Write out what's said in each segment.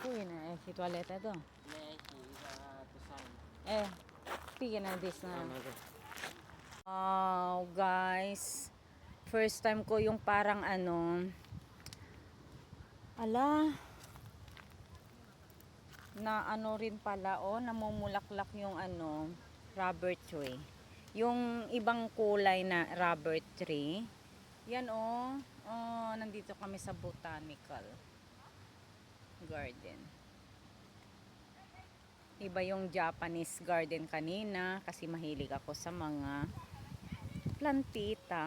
Uy na si toaleta to. Nej, to sign. Pigyan na this na. Okay. Wow, guys. First time ko yung parang na rin pala, namumulaklak yung rubber tree. Yung ibang kulay na rubber tree. Yan nandito kami sa botanical garden. Iba yung Japanese garden kanina kasi mahilig ako sa mga plantita.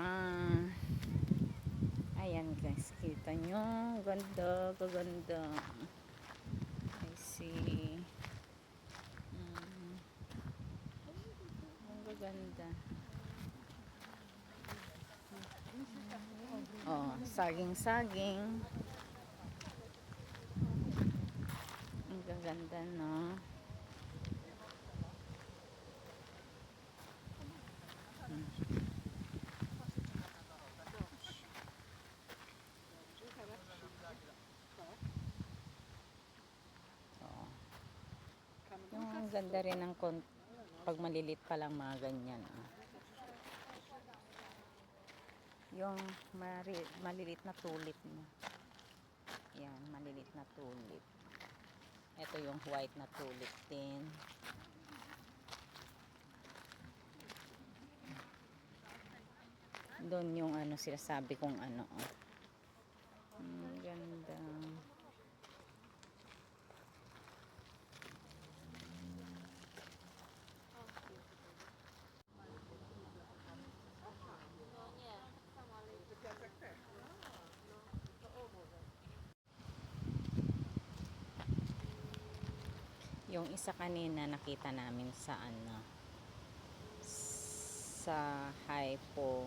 Ayan guys, kita nyo, ganda, kaganda. I see. Ang gaganda. Saging-saging. Ang gaganda, no? Yung ganda rin ng pag malilit pa lang mga ganyan. Yung malilit na tulip mo. Yan, malilit na tulip. Ito yung white na tulip din. Doon yung sinasabi kong ganda. Yung isa kanina nakita namin sa sa Haipo